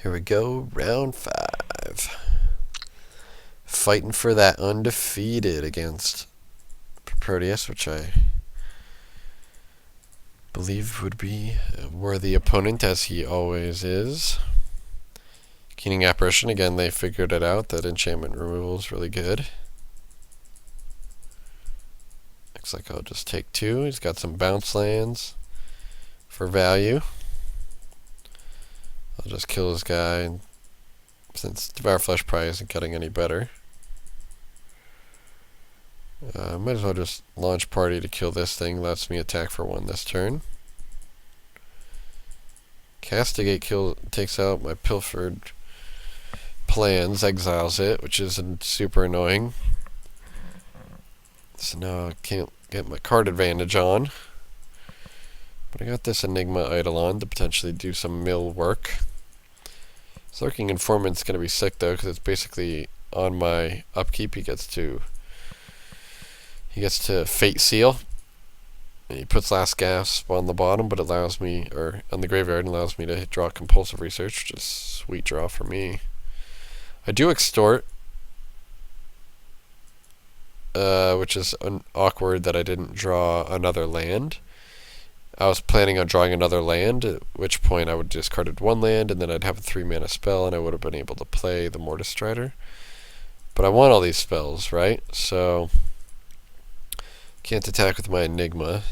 Here we go, round 5. Fighting for that undefeated against Proteus, which I believe would be a worthy opponent, as he always is. Keening Apparition, again, they figured it out that enchantment removal is really good. Looks like I'll just take 2. He's got some bounce lands for value. I'll just kill this guy, since Devour Flesh probably isn't getting any better. Might as well just launch party to kill this thing. Lets me attack for 1 this turn. Castigate takes out my pilfered plans, exiles it, which isn't super annoying. So now I can't get my card advantage on. But I got this Enigma Eidolon to potentially do some mill work. Lurking Informant's going to be sick though, because it's basically on my upkeep. He gets to Fate Seal. And he puts Last Gasp on the bottom, but allows me, or on the graveyard, and allows me to draw Compulsive Research, which is a sweet draw for me. I do Extort, which is awkward that I didn't draw another land. I was planning on drawing another land, at which point I would have discarded 1 land, and then I'd have a 3-mana spell, and I would have been able to play the Mortis Strider. But I want all these spells, right? So can't attack with my Enigma,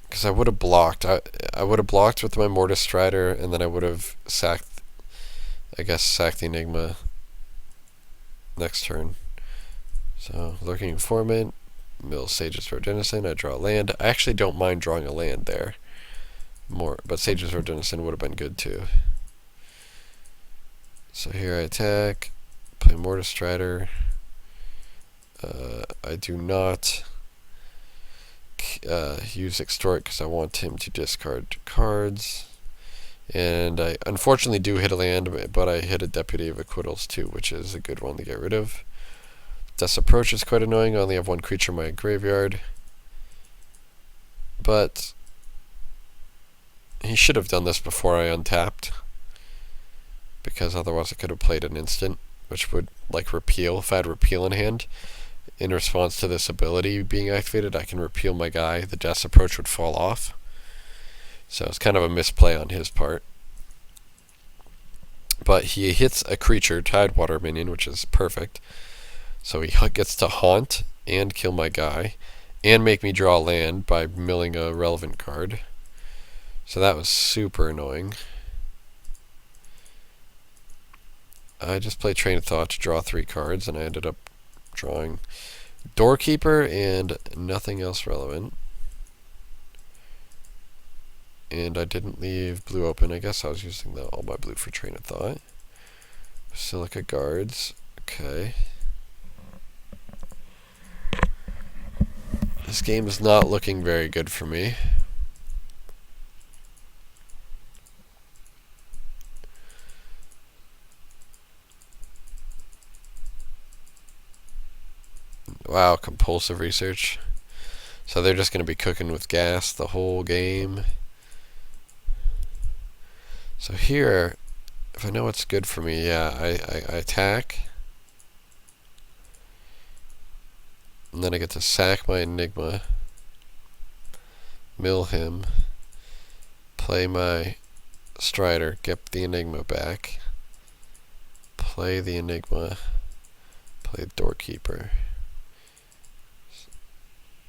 because I would have blocked. I would have blocked with my Mortis Strider, and then I would have sacked the Enigma next turn. So Lurking Informant, mill Sage's Road Denizen, I draw a land. I actually don't mind drawing a land there more, but Sage's Road Denizen would have been good too. So here I attack, play Mortis Strider. I do not use Extort because I want him to discard cards. And I unfortunately do hit a land, but I hit a Deputy of Acquittals too, which is a good one to get rid of. Death's Approach is quite annoying. I only have 1 creature in my graveyard. But he should have done this before I untapped, because otherwise I could have played an instant, which would, like, repeal. If I had repeal in hand, in response to this ability being activated, I can repeal my guy. The Death's Approach would fall off. So it's kind of a misplay on his part. But he hits a creature, Tidewater minion, which is perfect. So he gets to haunt and kill my guy, and make me draw land by milling a relevant card. So that was super annoying. I just played Train of Thought to draw 3 cards, and I ended up drawing Doorkeeper and nothing else relevant. And I didn't leave blue open. I guess I was using all my blue for Train of Thought. Basilica Guards. Okay. This game is not looking very good for me. Wow, Compulsive Research. So they're just going to be cooking with gas the whole game. So here, if I know what's good for me, yeah, I attack. And then I get to sack my Enigma, mill him, play my Strider, get the Enigma back, play the Enigma, play Doorkeeper.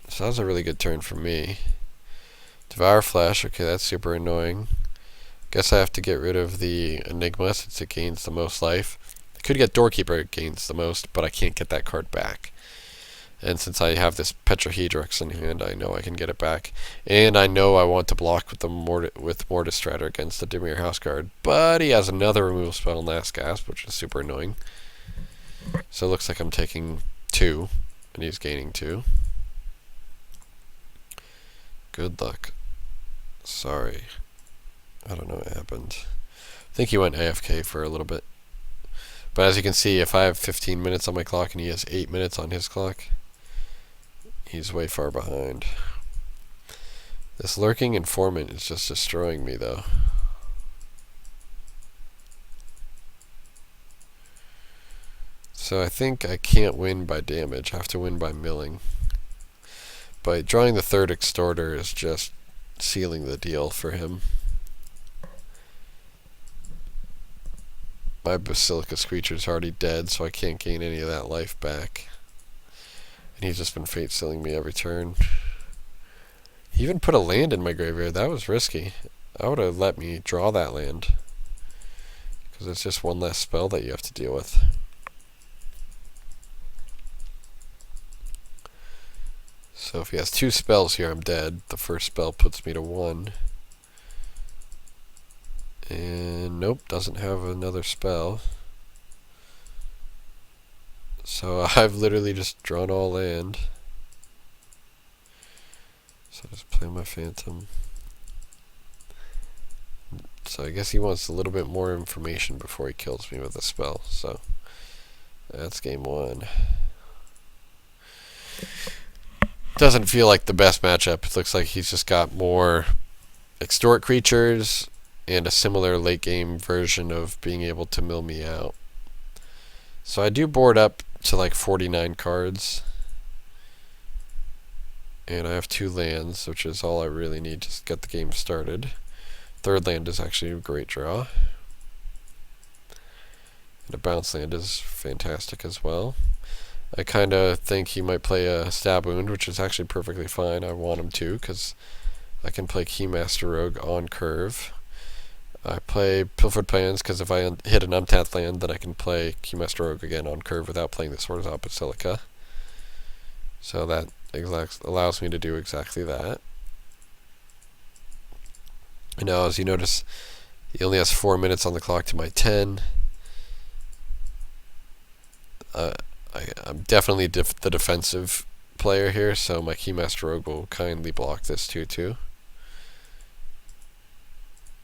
So that was a really good turn for me. Devour Flesh, okay, that's super annoying. Guess I have to get rid of the Enigma since it gains the most life. I could get Doorkeeper, it gains the most, but I can't get that card back. And since I have this Petrahedrix in hand, I know I can get it back. And I know I want to block with the Mortis Strider against the Dimir Houseguard. But he has another removal spell in Last Gasp, which is super annoying. So it looks like I'm taking 2, and he's gaining 2. Good luck. Sorry. I don't know what happened. I think he went AFK for a little bit. But as you can see, if I have 15 minutes on my clock and he has 8 minutes on his clock, he's way far behind. This lurking informant is just destroying me, though. So I think I can't win by damage. I have to win by milling. But drawing the third extorter is just sealing the deal for him. My Basilicus creature's already dead, so I can't gain any of that life back. And he's just been fate sealing me every turn. He even put a land in my graveyard. That was risky. I would have let me draw that land, because it's just one less spell that you have to deal with. So if he has 2 spells here, I'm dead. The first spell puts me to 1. And nope, doesn't have another spell. So I've literally just drawn all land. So I just play my Phantom. So I guess he wants a little bit more information before he kills me with a spell. So that's game 1. Doesn't feel like the best matchup. It looks like he's just got more extort creatures and a similar late game version of being able to mill me out. So I do board up to like 49 cards. And I have 2 lands, which is all I really need to get the game started. Third land is actually a great draw. And a bounce land is fantastic as well. I kind of think he might play a Stab Wound, which is actually perfectly fine. I want him to, because I can play Keymaster Rogue on curve. I play Pilfered Plans, because if I hit an untapped land, then I can play Keymaster Rogue again on curve without playing the Swords of Basilica. So that allows me to do exactly that. And now, as you notice, he only has 4 minutes on the clock to my 10. I'm definitely the defensive player here, so my Keymaster Rogue will kindly block this 2/2.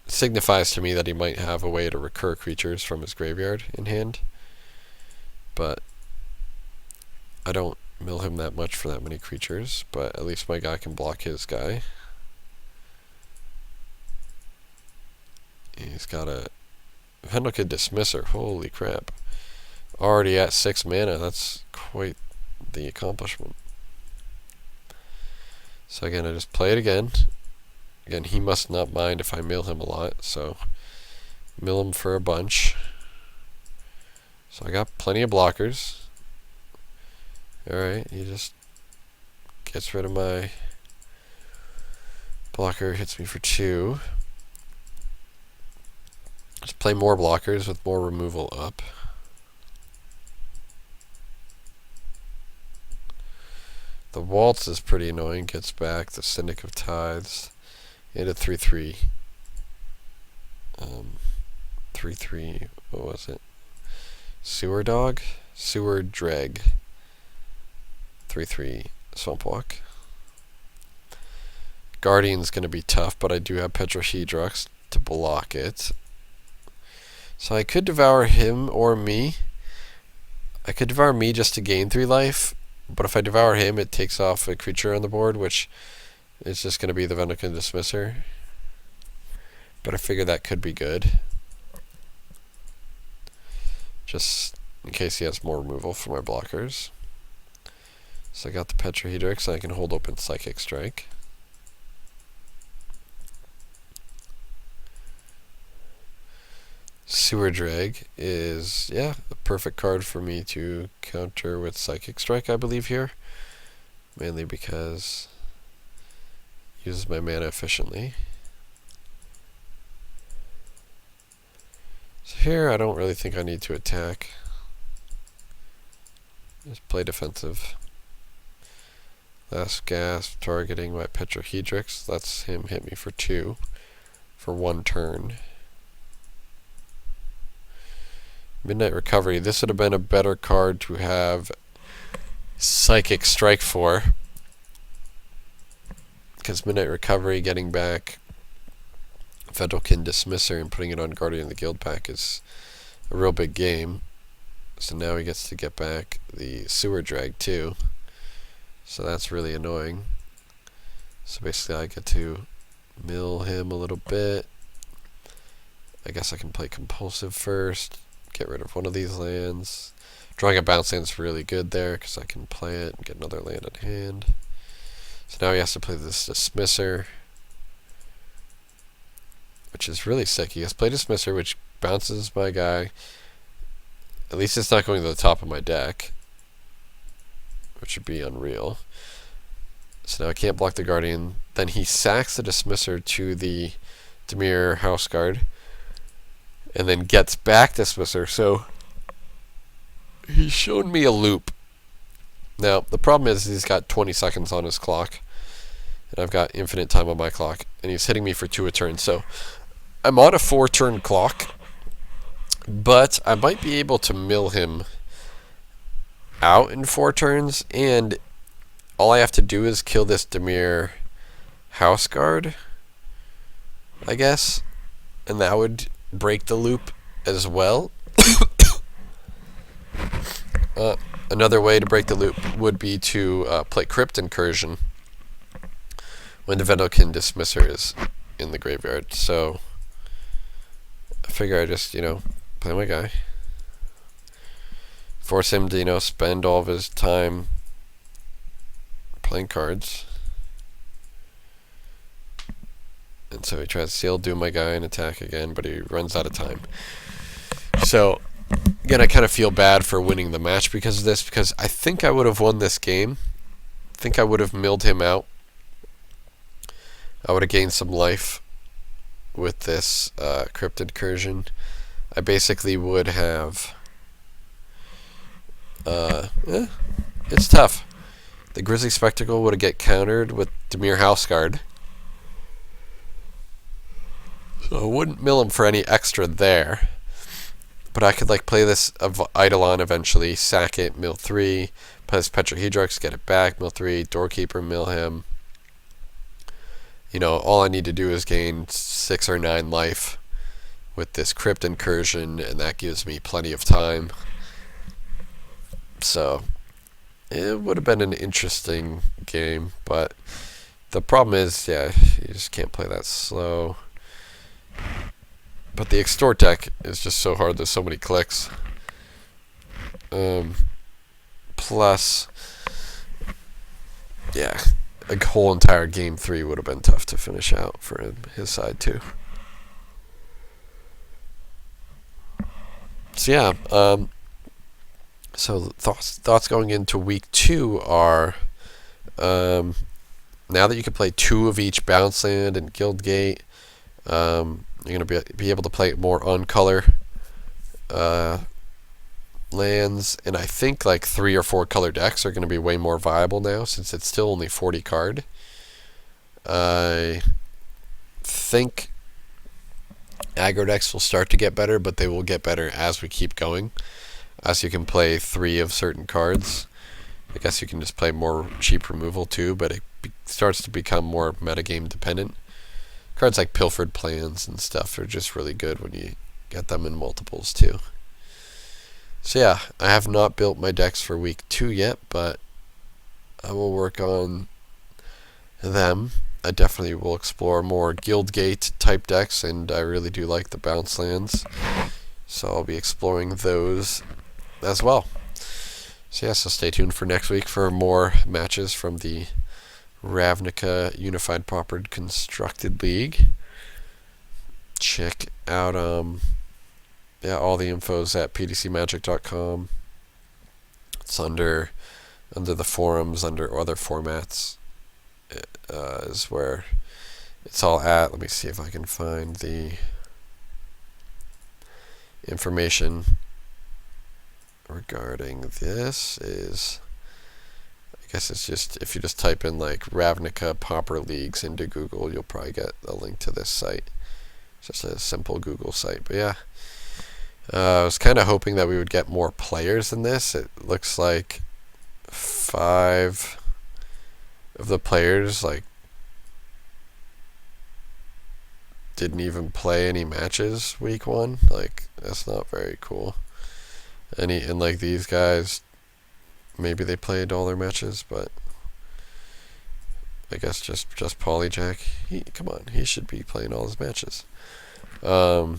It signifies to me that he might have a way to recur creatures from his graveyard in hand, but I don't mill him that much for that many creatures, but at least my guy can block his guy. He's got a Vendalkid Dismisser. Holy crap. Already at 6 mana. That's quite the accomplishment. So again, I just play it again. Again, he must not mind if I mill him a lot, so mill him for a bunch. So I got plenty of blockers. Alright, he just gets rid of my blocker, hits me for 2. Just play more blockers with more removal up. The Waltz is pretty annoying, gets back the Syndic of Tithes, and a 3/3. 3/3, what was it? Sewer Dog? Sewer Dreg. 3/3 Swamp Walk. Guardian's going to be tough, but I do have Petrohedrox to block it. So I could devour him or me. I could devour me just to gain 3 life, but if I devour him, it takes off a creature on the board, which is just going to be the Vendalkid Dismisser. But I figure that could be good, just in case he has more removal for my blockers. So I got the Petrohedrix, and I can hold open Psychic Strike. Sewer Drag is, yeah, a perfect card for me to counter with Psychic Strike, I believe, here. Mainly because it uses my mana efficiently. So here, I don't really think I need to attack. Just play defensive. Last gasp, targeting my Petrohedrix. Lets him hit me for 2 for 1 turn. Midnight Recovery. This would have been a better card to have Psychic Strike for, because Midnight Recovery, getting back Vendalkid Dismisser and putting it on Guardian of the Guild pack is a real big game. So now he gets to get back the Sewer Drag too. So that's really annoying. So basically I get to mill him a little bit. I guess I can play compulsive first, get rid of one of these lands. Drawing a bounce land is really good there because I can play it and get another land in hand. So now he has to play this Dismisser, which is really sick. He has played Dismisser, which bounces my guy. At least it's not going to the top of my deck, which would be unreal. So now I can't block the Guardian. Then he sacks the Dismisser to the Dimir House Guard, and then gets back Dismisser. So he's shown me a loop. Now the problem is he's got 20 seconds on his clock, and I've got infinite time on my clock, and he's hitting me for 2 a turn. So I'm on a 4-turn clock, but I might be able to mill him out in 4 turns, and all I have to do is kill this Dimir House Guard, I guess, and that would break the loop as well. Another way to break the loop would be to play Crypt Incursion when the Vendokin Dismisser is in the graveyard. So I figure I just, play my guy. Force him to, spend all of his time playing cards. And so he tries to Seal Doom my guy and attack again, but he runs out of time. So again, I kind of feel bad for winning the match because of this, because I think I would have won this game. I think I would have milled him out. I would have gained some life with this Crypt Incursion. I basically would have... it's tough. The Grizzly Spectacle would have get countered with Dimir House Guard. So I wouldn't mill him for any extra there. But I could play this Eidolon eventually, sack it, mill 3, play this Petrohedrix, get it back, mill 3, Doorkeeper, mill him. All I need to do is gain 6 or 9 life with this Crypt Incursion, and that gives me plenty of time. So it would have been an interesting game, but the problem is, you just can't play that slow. But the Extort deck is just so hard. There's so many clicks. Plus, a whole entire game 3 would have been tough to finish out for his side too. So so thoughts going into week 2 are, now that you can play 2 of each bounce land and Guildgate, you're going to be able to play more on-color lands, and I think 3 or 4 color decks are going to be way more viable now since it's still only 40 card. I think aggro decks will start to get better, but they will get better as we keep going. As you can play 3 of certain cards, I guess you can just play more cheap removal too, but it starts to become more metagame dependent. Cards like Pilfered Plans and stuff are just really good when you get them in multiples too. So I have not built my decks for week 2 yet, but I will work on them. I definitely will explore more Guildgate type decks, and I really do like the bounce lands, so I'll be exploring those as well. So stay tuned for next week for more matches from the Ravnica Unified Pauper Constructed League. Check out all the info's at pdcmagic.com. It's under the forums, under other formats, is where it's all at. Let me see if I can find the information regarding this. I guess it's just, if you just type in Ravnica Pauper Leagues into Google, you'll probably get a link to this site. It's just a simple Google site. But I was kind of hoping that we would get more players in this. It looks like 5 of the players didn't even play any matches week 1. That's not very cool. And these guys, maybe they played all their matches, but I guess just Polyjack. Come on, he should be playing all his matches. But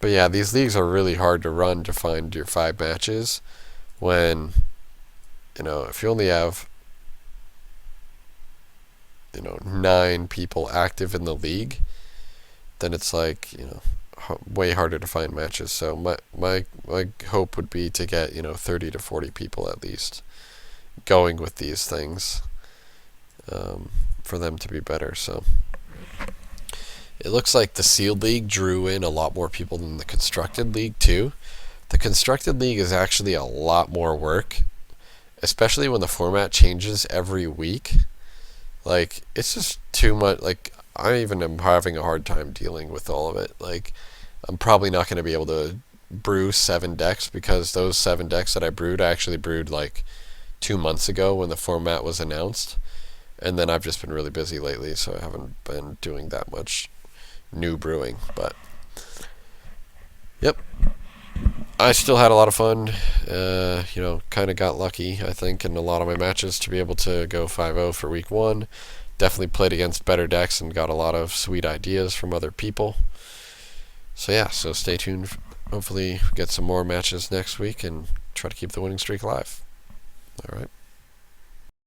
yeah, these leagues are really hard to run to find your 5 matches when, if you only have, 9 people active in the league, then it's like, way harder to find matches. So my hope would be to get, 30 to 40 people at least going with these things, for them to be better. So it looks like the Sealed League drew in a lot more people than the Constructed League too. The Constructed League is actually a lot more work, especially when the format changes every week. Like, it's just too much. Like, I even am having a hard time dealing with all of it. Like, I'm probably not going to be able to brew 7 decks, because those 7 decks that I actually brewed like 2 months ago when the format was announced. And then I've just been really busy lately, so I haven't been doing that much new brewing. But, yep. I still had a lot of fun. Kind of got lucky, I think, in a lot of my matches to be able to go 5-0 for week 1. Definitely played against better decks and got a lot of sweet ideas from other people. So yeah, so stay tuned. Hopefully get some more matches next week and try to keep the winning streak alive. All right.